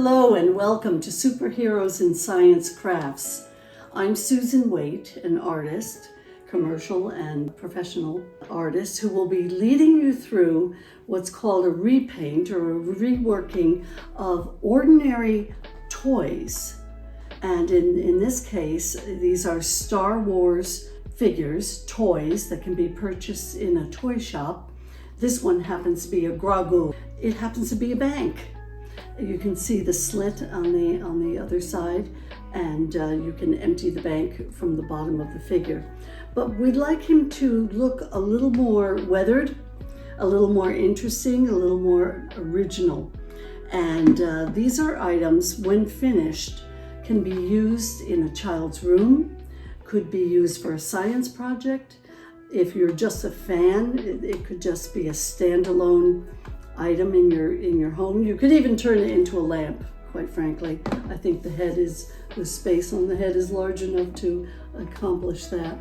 Hello and welcome to Superheroes in Science Crafts. I'm Susan Waitt, an artist, commercial and professional artist, who will be leading you through what's called a repaint or a reworking of ordinary toys. And in this case, these are Star Wars figures, toys that can be purchased in a toy shop. This one happens to be a Grogu. It happens to be a bank. You can see the slit on the other side, and you can empty the bank from the bottom of the figure. But we'd like him to look a little more weathered, a little more interesting, a little more original. And these are items, when finished, can be used in a child's room, could be used for a science project. If you're just a fan, it could just be a standalone item in your home. You could even turn it into a lamp, quite frankly. I think the space on the head is large enough to accomplish that.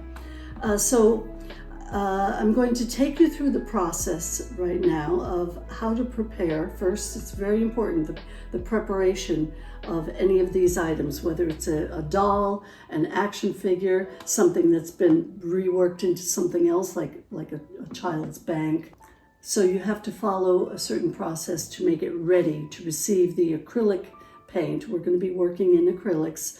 I'm going to take you through the process right now of how to prepare. First, it's very important, the preparation of any of these items, whether it's a doll, an action figure, something that's been reworked into something else like a child's bank. So you have to follow a certain process to make it ready to receive the acrylic paint. We're going to be working in acrylics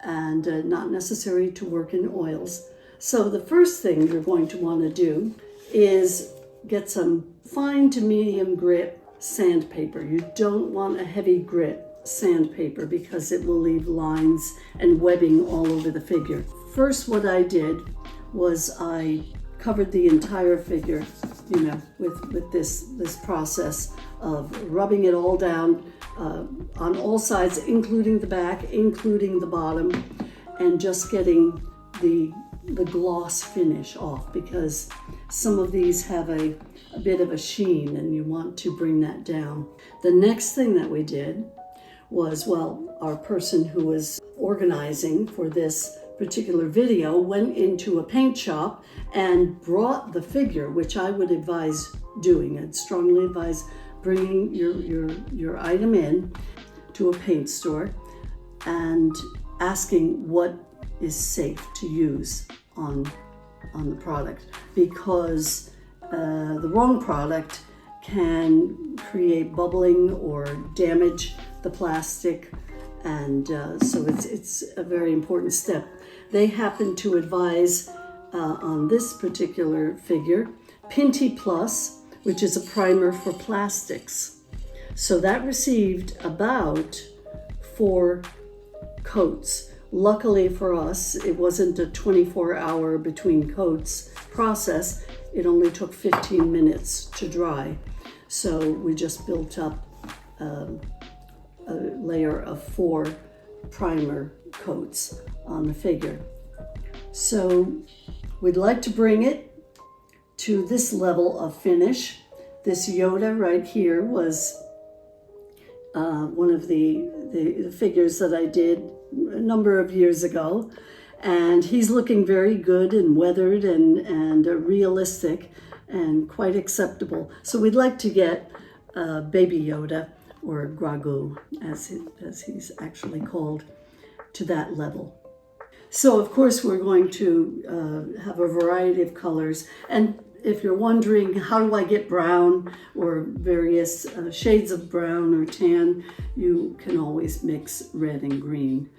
and not necessary to work in oils. So the first thing you're going to want to do is get some fine to medium grit sandpaper. You don't want a heavy grit sandpaper because it will leave lines and webbing all over the figure. First, what I did was I covered the entire figure, with this process of rubbing it all down on all sides, including the back, including the bottom, and just getting the gloss finish off, because some of these have a bit of a sheen and you want to bring that down. The next thing that we did was, our person who was organizing for this particular video went into a paint shop and brought the figure, which I would advise doing. I'd strongly advise bringing your item in to a paint store and asking what is safe to use on the product, because the wrong product can create bubbling or damage the plastic, and so it's a very important step. They happen to advise on this particular figure, Pinty Plus, which is a primer for plastics. So that received about 4 coats. Luckily for us, it wasn't a 24-hour between coats process. It only took 15 minutes to dry. So we just built up a layer of 4 primer coats on the figure. So we'd like to bring it to this level of finish. This Yoda right here was one of the figures that I did a number of years ago, and he's looking very good and weathered and realistic and quite acceptable. So we'd like to get Baby Yoda, or Grogu as he's actually called, to that level. So of course we're going to have a variety of colors, and if you're wondering how do I get brown or various shades of brown or tan, you can always mix red and green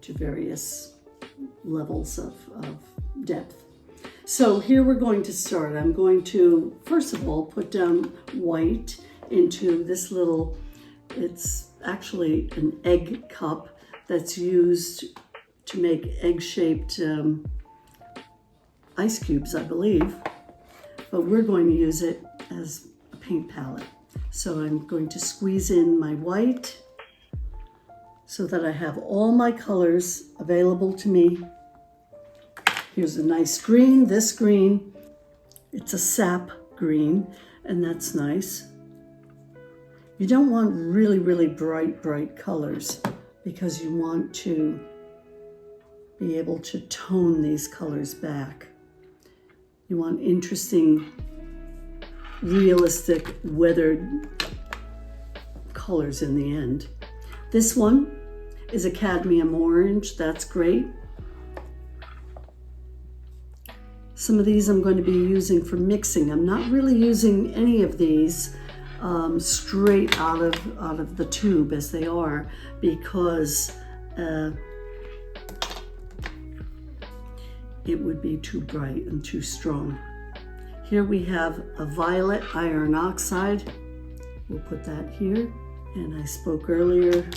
to various levels of depth. So here we're going to start. I'm going to first of all put down white into this little, it's actually an egg cup that's used to make egg-shaped ice cubes, I believe, but we're going to use it as a paint palette. So I'm going to squeeze in my white so that I have all my colors available to me. Here's a nice green, this green, it's a sap green, and that's nice. You don't want really, really bright colors, because you want to be able to tone these colors back. You want interesting, realistic, weathered colors in the end. This one is a cadmium orange. That's great. Some of these I'm going to be using for mixing. I'm not really using any of these straight out of the tube as they are, because it would be too bright and too strong. Here we have a violet iron oxide. We'll put that here. And I spoke earlier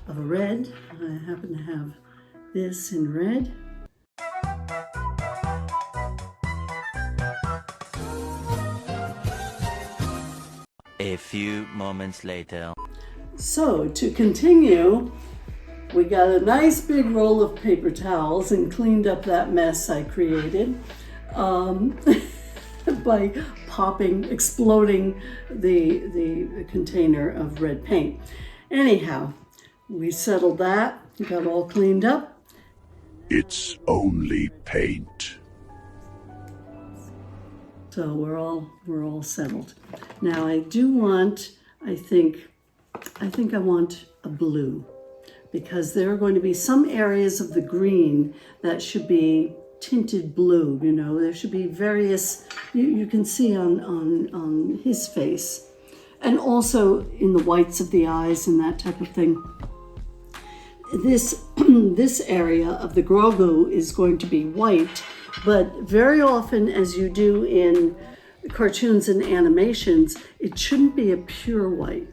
of a red. I happen to have this in red. A few moments later. So to continue, we got a nice big roll of paper towels and cleaned up that mess I created by exploding the container of red paint. Anyhow, we settled that, got all cleaned up. It's only paint. So we're all settled. Now I do want, I think I want a blue, because there are going to be some areas of the green that should be tinted blue. You know, there should be various, you can see on his face, and also in the whites of the eyes and that type of thing. This area of the Grogu is going to be white, but very often, as you do in cartoons and animations, it shouldn't be a pure white.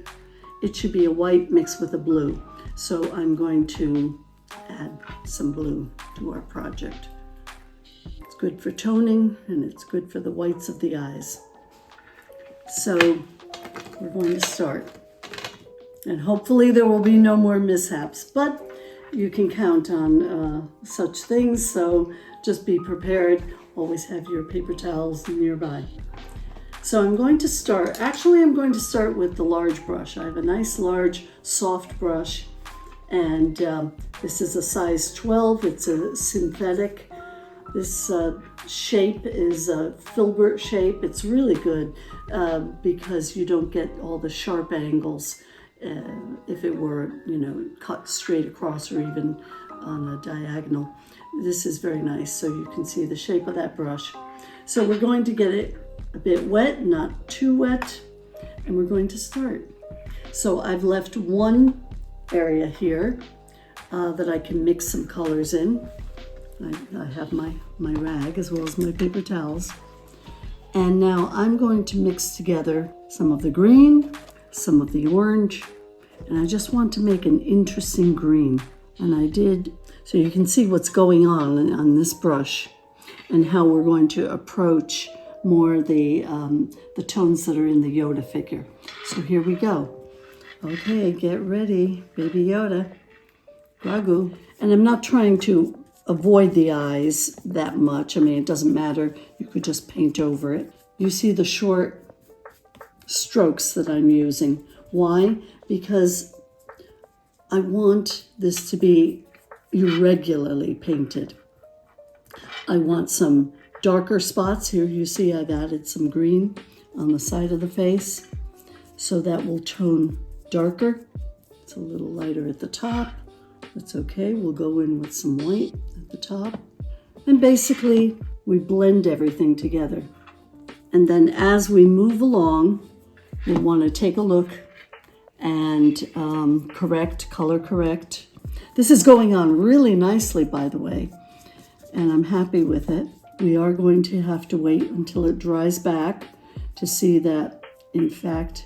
It should be a white mixed with a blue. So I'm going to add some blue to our project. It's good for toning, and it's good for the whites of the eyes. So we're going to start. And hopefully there will be no more mishaps, but you can count on such things, so just be prepared. Always have your paper towels nearby. So I'm going to start with the large brush. I have a nice large soft brush, and this is a size 12. It's a synthetic. This shape is a filbert shape. It's really good because you don't get all the sharp angles if it were, cut straight across or even on a diagonal. This is very nice, so you can see the shape of that brush. So we're going to get it a bit wet, not too wet, and we're going to start. So I've left one area here that I can mix some colors in. I have my rag as well as my paper towels. And now I'm going to mix together some of the green, some of the orange, and I just want to make an interesting green. And I did, so you can see what's going on this brush and how we're going to approach more the tones that are in the Yoda figure. So here we go. Okay, get ready, Baby Yoda, Grogu. And I'm not trying to avoid the eyes that much. I mean, it doesn't matter. You could just paint over it. You see the short strokes that I'm using. Why? Because I want this to be irregularly painted. I want some darker spots. Here you see I've added some green on the side of the face, so that will tone darker. It's a little lighter at the top. That's okay. We'll go in with some white at the top. And basically, we blend everything together. And then as we move along, we want to take a look and color correct. This is going on really nicely, by the way, and I'm happy with it. We are going to have to wait until it dries back to see that, in fact,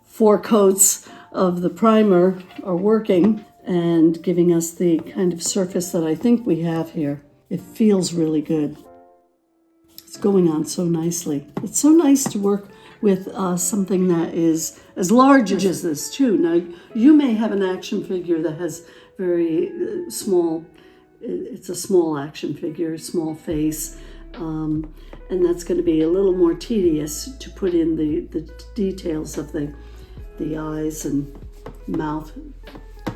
4 coats of the primer are working and giving us the kind of surface that I think we have here. It feels really good. It's going on so nicely. It's so nice to work with something that is as large as this too. Now, you may have an action figure that has very small, it's a small action figure, small face, and that's going to be a little more tedious to put in the details of the eyes and mouth,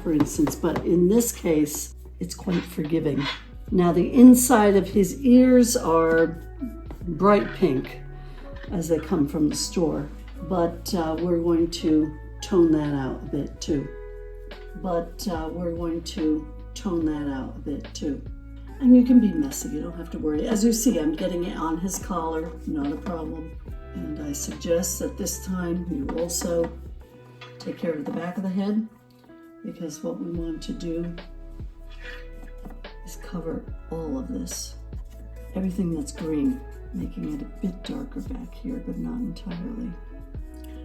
for instance. But in this case, it's quite forgiving. Now, the inside of his ears are bright pink as they come from the store, but we're going to tone that out a bit too. but we're going to tone that out a bit too. And you can be messy, you don't have to worry. As you see, I'm getting it on his collar, not a problem. And I suggest that this time you also take care of the back of the head, because what we want to do is cover all of this. Everything that's green, making it a bit darker back here, but not entirely.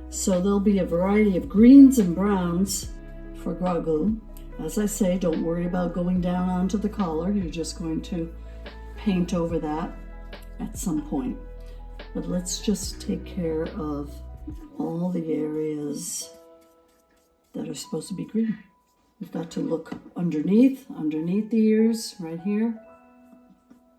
So there'll be a variety of greens and browns for Grogu. As I say, don't worry about going down onto the collar. You're just going to paint over that at some point. But let's just take care of all the areas that are supposed to be green. We've got to look underneath the ears, right here.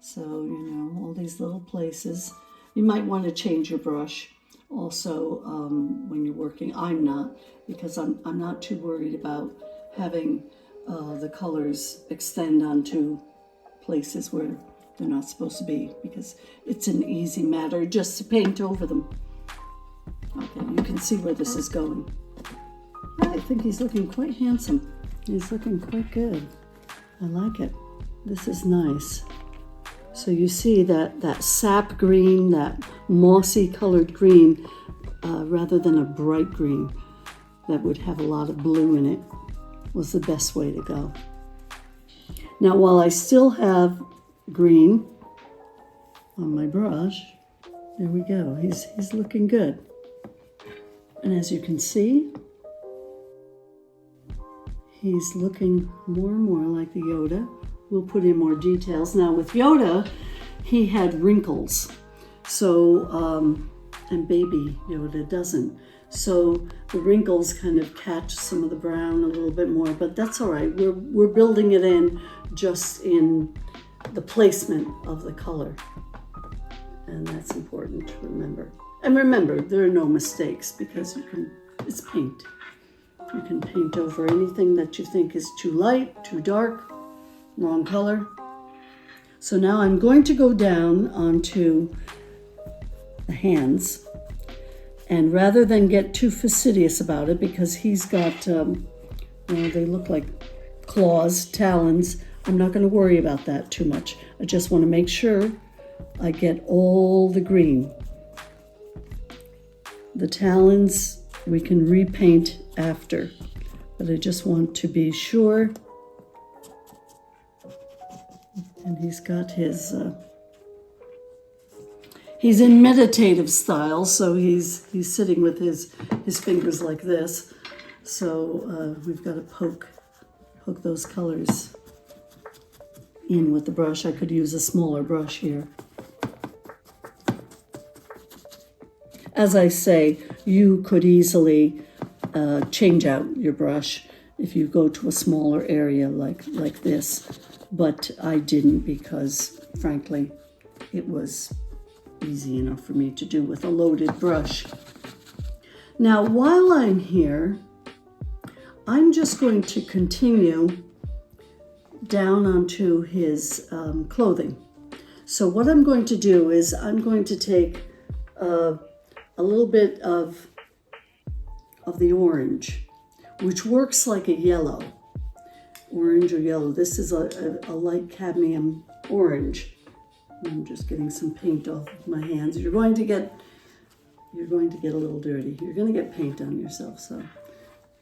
So, you know, all these little places. You might want to change your brush also when you're working. I'm not, because I'm not too worried about having the colors extend onto places where they're not supposed to be, because it's an easy matter just to paint over them. Okay, you can see where this is going. I think he's looking quite handsome. He's looking quite good. I like it. This is nice. So you see that sap green, that mossy colored green, rather than a bright green that would have a lot of blue in it, was the best way to go. Now, while I still have green on my brush, there we go. He's looking good. And as you can see, he's looking more and more like the Yoda. We'll put in more details. Now with Yoda, he had wrinkles. So, and Baby Yoda doesn't. So the wrinkles kind of catch some of the brown a little bit more, but that's all right. We're building it in just in the placement of the color. And that's important to remember. And remember, there are no mistakes, because it's paint. You can paint over anything that you think is too light, too dark, wrong color. So now I'm going to go down onto the hands. And rather than get too fastidious about it, because he's got, they look like claws, talons, I'm not going to worry about that too much. I just want to make sure I get all the green. The talons we can repaint after, but I just want to be sure. And he's got his... He's in meditative style, so he's sitting with his fingers like this. So we've got to poke those colors in with the brush. I could use a smaller brush here. As I say, you could easily change out your brush if you go to a smaller area like this, but I didn't, because frankly, it was easy enough for me to do with a loaded brush. Now, while I'm here, I'm just going to continue down onto his clothing. So what I'm going to do is I'm going to take a little bit of the orange, which works like a yellow, orange or yellow. This is a light cadmium orange. I'm just getting some paint off of my hands. You're going to get a little dirty. You're going to get paint on yourself, so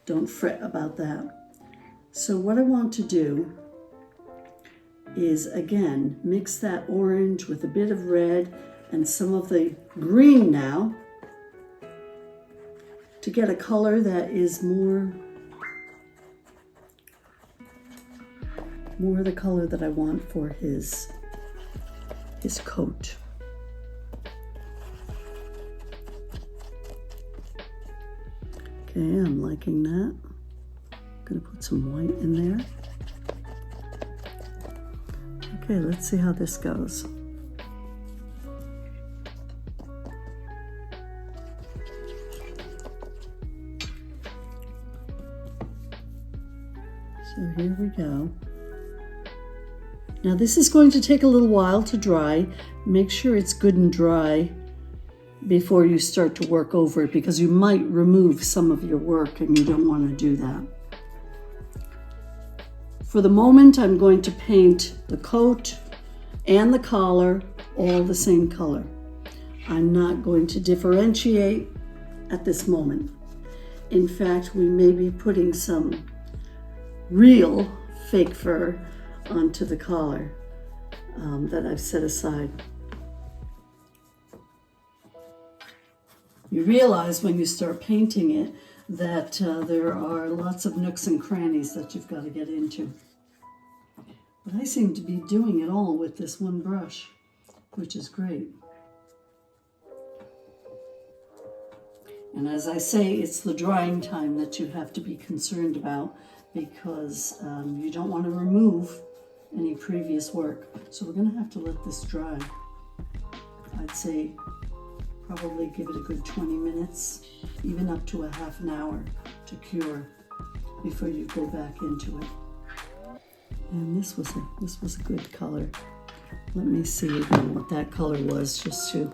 don't fret about that. So what I want to do is, again, mix that orange with a bit of red and some of the green now to get a color that is more the color that I want for his coat. Okay, I'm liking that. I'm gonna put some white in there. Okay, let's see how this goes. So here we go. Now this is going to take a little while to dry. Make sure it's good and dry before you start to work over it, because you might remove some of your work and you don't want to do that. For the moment, I'm going to paint the coat and the collar all the same color. I'm not going to differentiate at this moment. In fact, we may be putting some real fake fur onto the collar that I've set aside. You realize when you start painting it that there are lots of nooks and crannies that you've got to get into. But I seem to be doing it all with this one brush, which is great. And as I say, it's the drying time that you have to be concerned about, because you don't want to remove any previous work. So we're going to have to let this dry. I'd say probably give it a good 20 minutes, even up to a half an hour to cure before you go back into it. And this was a good color. Let me see again what that color was, just to...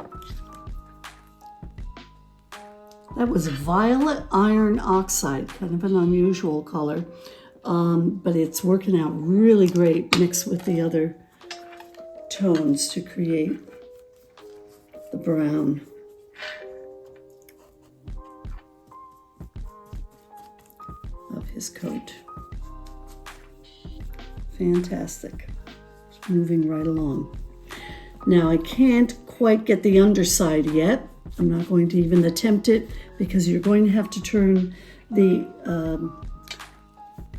That was violet iron oxide, kind of an unusual color, but it's working out really great mixed with the other tones to create the brown. Of his coat. Fantastic. Just moving right along. Now I can't quite get the underside yet. I'm not going to even attempt it because you're going to have to turn the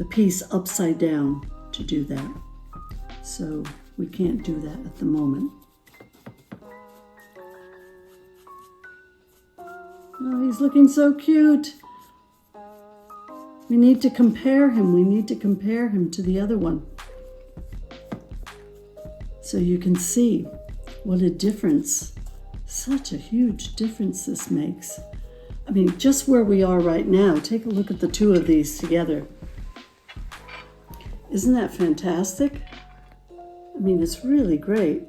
piece upside down to do that. So we can't do that at the moment. Oh, he's looking so cute. We need to compare him. We need to compare him to the other one. So you can see what a difference, such a huge difference this makes. I mean, just where we are right now, take a look at the two of these together. Isn't that fantastic? I mean, it's really great.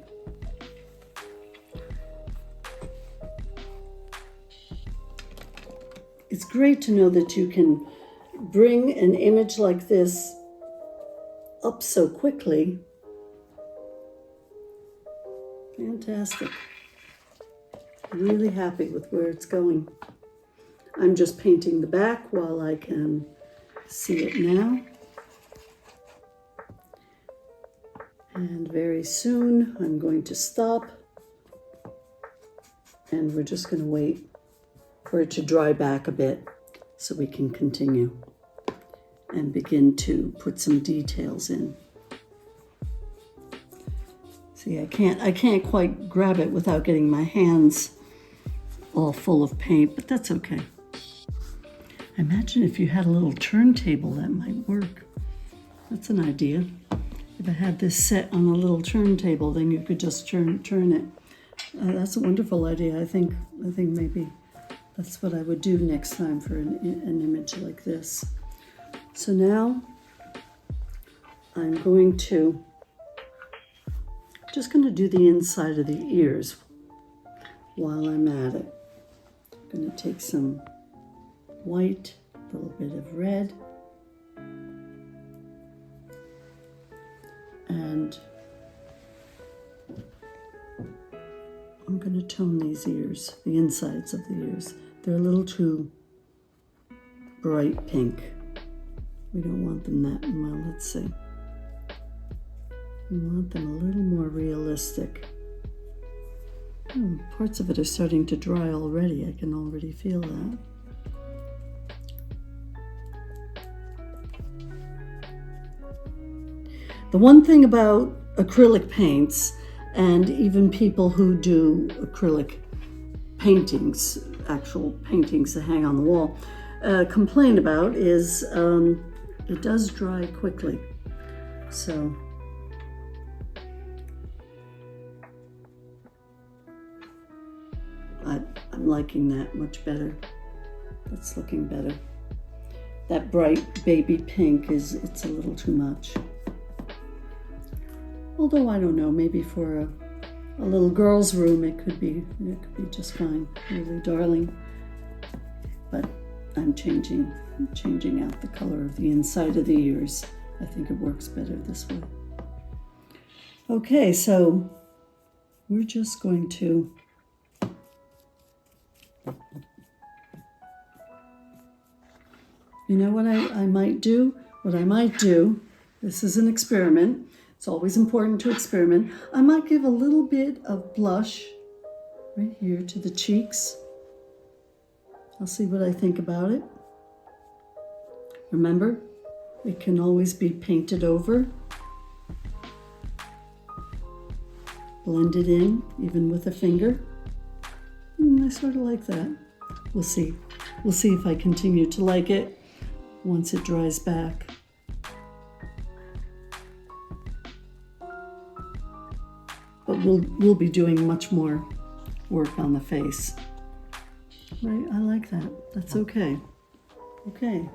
It's great to know that you can bring an image like this up so quickly. Fantastic. Really happy with where it's going. I'm just painting the back while I can see it now. And very soon I'm going to stop, and we're just going to wait for it to dry back a bit so we can continue and begin to put some details in. See, I can't quite grab it without getting my hands all full of paint, but that's okay. I imagine if you had a little turntable, that might work. That's an idea. If I had this set on a little turntable, then you could just turn it. That's a wonderful idea. I think maybe that's what I would do next time for an image like this. So now I'm just going to do the inside of the ears while I'm at it. I'm going to take some white, a little bit of red, and I'm going to tone these ears, the insides of the ears. They're a little too bright pink. We don't want them that well. Let's see. We want them a little more realistic. Oh, parts of it are starting to dry already. I can already feel that. The one thing about acrylic paints, and even people who do acrylic paintings, actual paintings that hang on the wall, complain about is it does dry quickly. So I'm liking that much better. That's looking better. That bright baby pink it's a little too much. Although I don't know, maybe for a little girl's room it could be just fine, really darling. But I'm changing out the color of the inside of the ears I think it works better this way. Okay, so we're just going to you know what I might do? What I might do, this is an experiment. It's always important to experiment. I might give a little bit of blush right here to the cheeks. I'll see what I think about it. Remember, it can always be painted over. Blend it in, even with a finger. I sort of like that. We'll see. We'll see if I continue to like it once it dries back. But we'll be doing much more work on the face. Right, I like that. That's okay. Okay.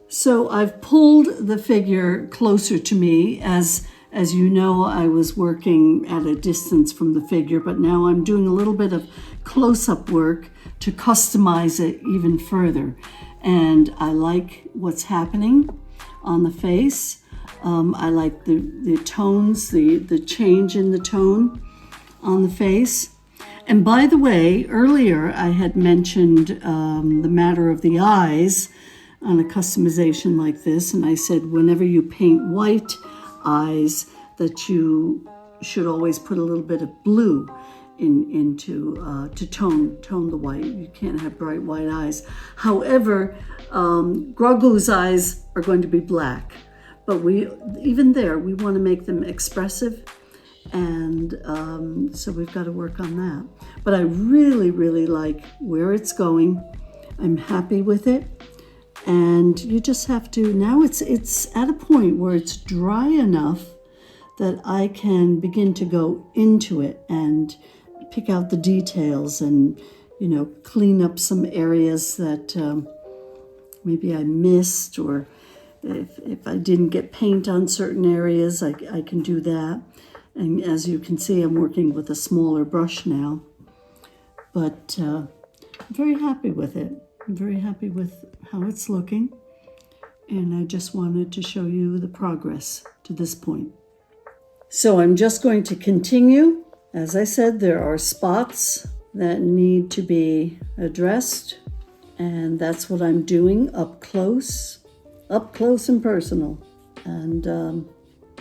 So I've pulled the figure closer to me. As you know, I was working at a distance from the figure, but now I'm doing a little bit of close-up work to customize it even further. And I like what's happening on the face. I like the tones, the change in the tone on the face. And by the way, earlier I had mentioned the matter of the eyes on a customization like this, and I said whenever you paint white eyes that you should always put a little bit of blue into to tone the white. You can't have bright white eyes. However, Grogu's eyes are going to be black, but even there we want to make them expressive, and so we've got to work on that. But I really like where it's going. I'm happy with it. And you just have to, now it's at a point where it's dry enough that I can begin to go into it and pick out the details and, clean up some areas that maybe I missed, or if I didn't get paint on certain areas, I can do that. And as you can see, I'm working with a smaller brush now, but I'm very happy with it. I'm very happy with how it's looking, and I just wanted to show you the progress to this point. So I'm just going to continue. As I said, there are spots that need to be addressed, and that's what I'm doing up close and personal. And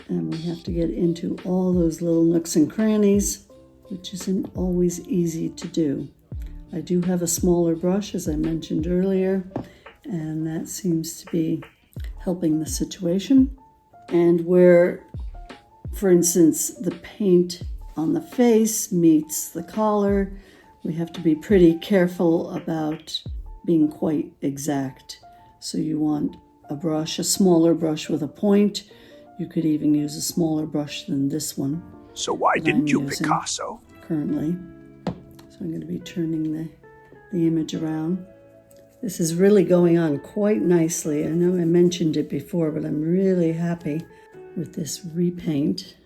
we have to get into all those little nooks and crannies, which isn't always easy to do. I do have a smaller brush, as I mentioned earlier, and that seems to be helping the situation. And where, for instance, the paint on the face meets the collar, we have to be pretty careful about being quite exact. So you want a brush, a smaller brush with a point. You could even use a smaller brush than this one. So why didn't you, Picasso? Currently. So I'm going to be turning the image around. This is really going on quite nicely. I know I mentioned it before, but I'm really happy with this repaint.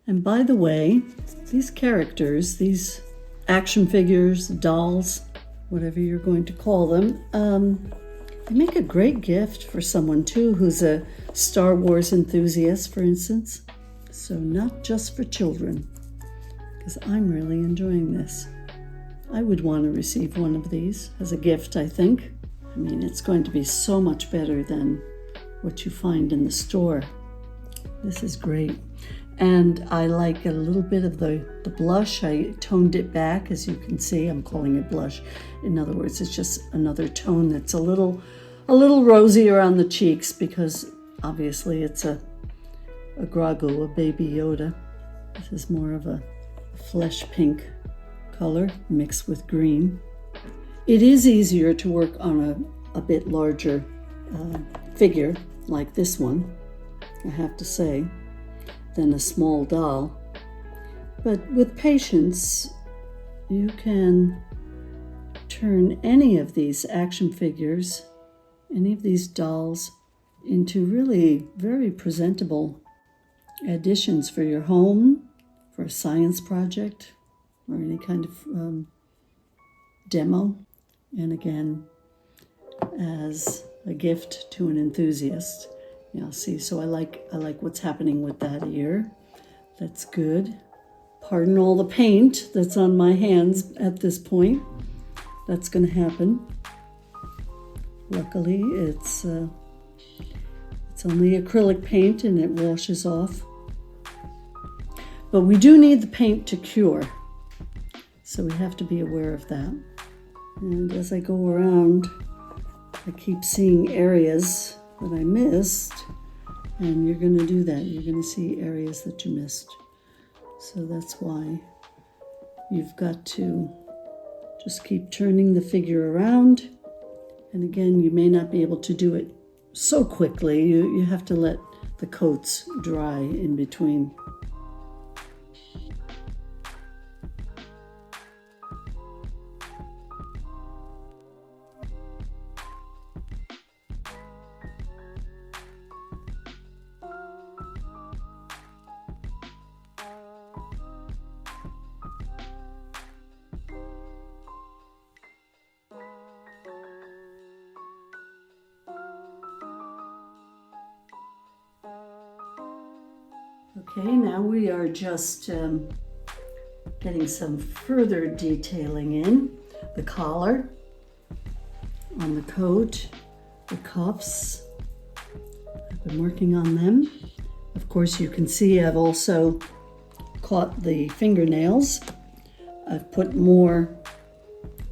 And by the way, these characters, these action figures, dolls, whatever you're going to call them, they make a great gift for someone too who's a Star Wars enthusiast, for instance. So not just for children, because I'm really enjoying this. I would want to receive one of these as a gift, I think. I mean, it's going to be so much better than what you find in the store. This is great. And I like a little bit of the blush. I toned it back, as you can see. I'm calling it blush. In other words, it's just another tone that's a little rosier on the cheeks, because obviously it's a Grogu, a Baby Yoda. This is more of a flesh pink color mixed with green. It is easier to work on a bit larger figure like this one, I have to say, than a small doll. But with patience, you can turn any of these action figures, any of these dolls, into really very presentable additions for your home, for a science project, or any kind of demo. And again, as a gift to an enthusiast. Yeah, see, so I like what's happening with that ear. That's good. Pardon all the paint that's on my hands at this point. That's going to happen. Luckily, it's only acrylic paint and it washes off. But we do need the paint to cure, so we have to be aware of that. And as I go around, I keep seeing areas that I missed, and you're going to do that. You're going to see areas that you missed. So that's why you've got to just keep turning the figure around. And again, you may not be able to do it so quickly. You have to let the coats dry in between. Okay, now we are just getting some further detailing in. The collar on the coat, the cuffs. I've been working on them. Of course, you can see I've also caught the fingernails. I've put more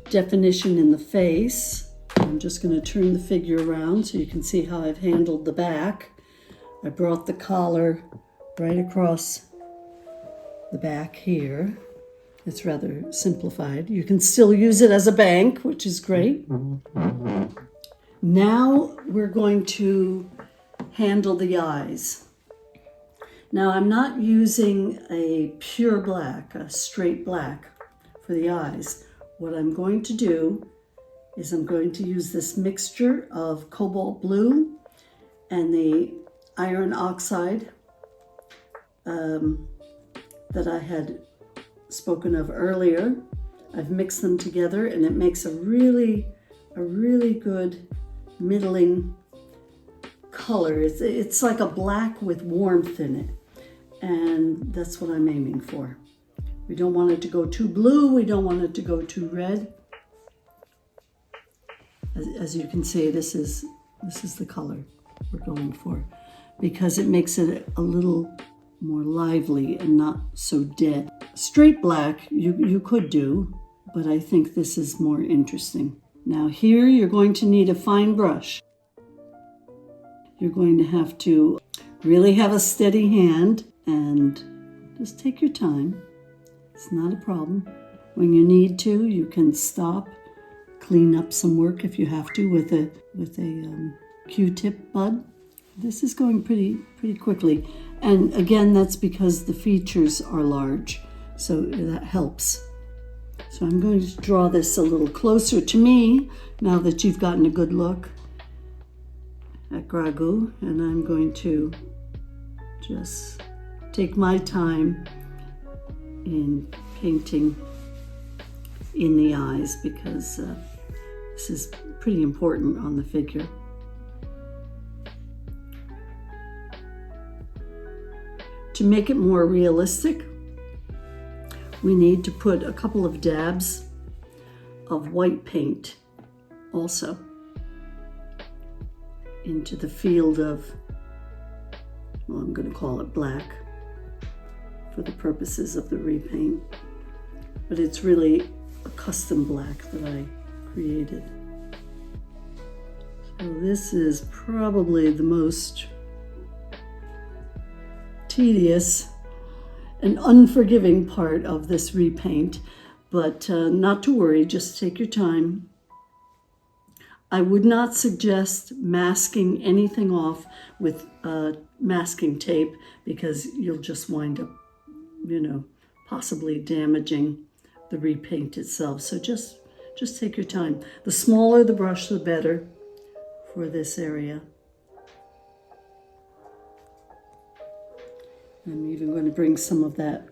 definition in the face. I'm just going to turn the figure around so you can see how I've handled the back. I brought the collar right across the back here. It's rather simplified. You can still use it as a bank, which is great. Now we're going to handle the eyes. Now I'm not using a pure black, a straight black for the eyes. What I'm going to do is I'm going to use this mixture of cobalt blue and the iron oxide that I had spoken of earlier. I've mixed them together and it makes a really good middling color. It's like a black with warmth in it, and that's what I'm aiming for. We don't want it to go too blue, we don't want it to go too red. As you can see, this is the color we're going for, because it makes it a little more lively and not so dead. Straight black you could do, but I think this is more interesting. Now here you're going to need a fine brush. You're going to have to really have a steady hand and just take your time. It's not a problem. When you need to, you can stop, clean up some work if you have to with a Q-tip bud. This is going pretty quickly. And again, that's because the features are large, so that helps. So I'm going to draw this a little closer to me now that you've gotten a good look at Grogu, and I'm going to just take my time in painting in the eyes, because this is pretty important on the figure. To make it more realistic, we need to put a couple of dabs of white paint also into the field of, well, I'm going to call it black for the purposes of the repaint, but it's really a custom black that I created. So this is probably the most tedious and unforgiving part of this repaint, but not to worry, just take your time. I would not suggest masking anything off with masking tape, because you'll just wind up, possibly damaging the repaint itself. So just take your time. The smaller the brush, the better for this area. I'm even going to bring some of that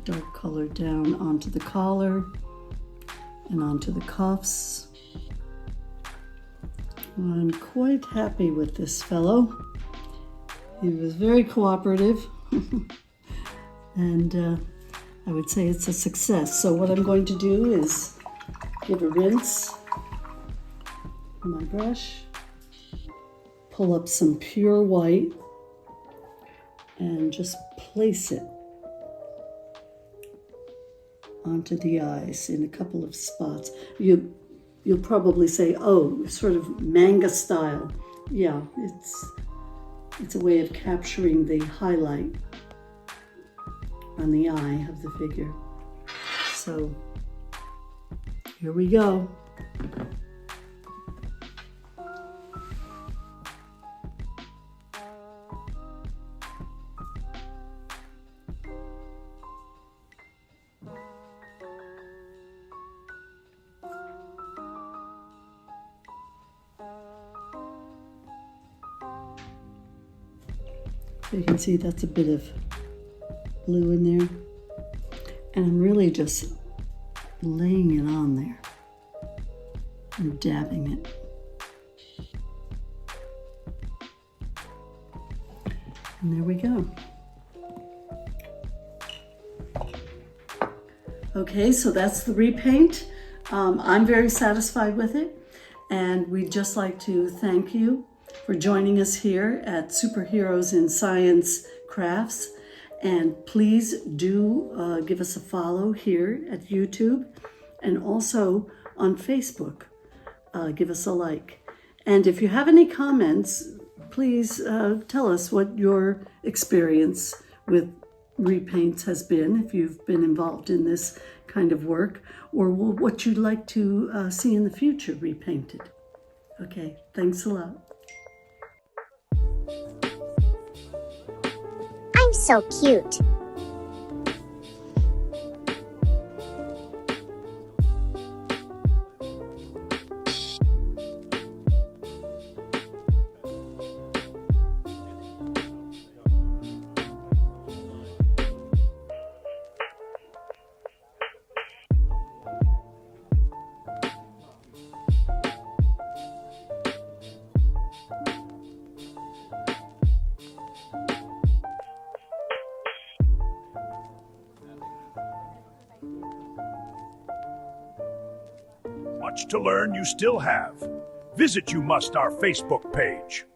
dark color down onto the collar and onto the cuffs. I'm quite happy with this fellow. He was very cooperative. And I would say it's a success. So what I'm going to do is give a rinse on my brush, pull up some pure white, and just place it onto the eyes in a couple of spots. You'll probably say, oh, sort of manga style. Yeah, it's a way of capturing the highlight on the eye of the figure. So here we go. So you can see that's a bit of blue in there. And I'm really just laying it on there and dabbing it. And there we go. Okay, so that's the repaint. I'm very satisfied with it. And we'd just like to thank you for joining us here at Superheroes in Science Crafts. And please do give us a follow here at YouTube and also on Facebook. Give us a like. And if you have any comments, please tell us what your experience with repaints has been, if you've been involved in this kind of work, or what you'd like to see in the future repainted. Okay, thanks a lot. I'm so cute. Much to learn you still have. Visit You Must our Facebook page.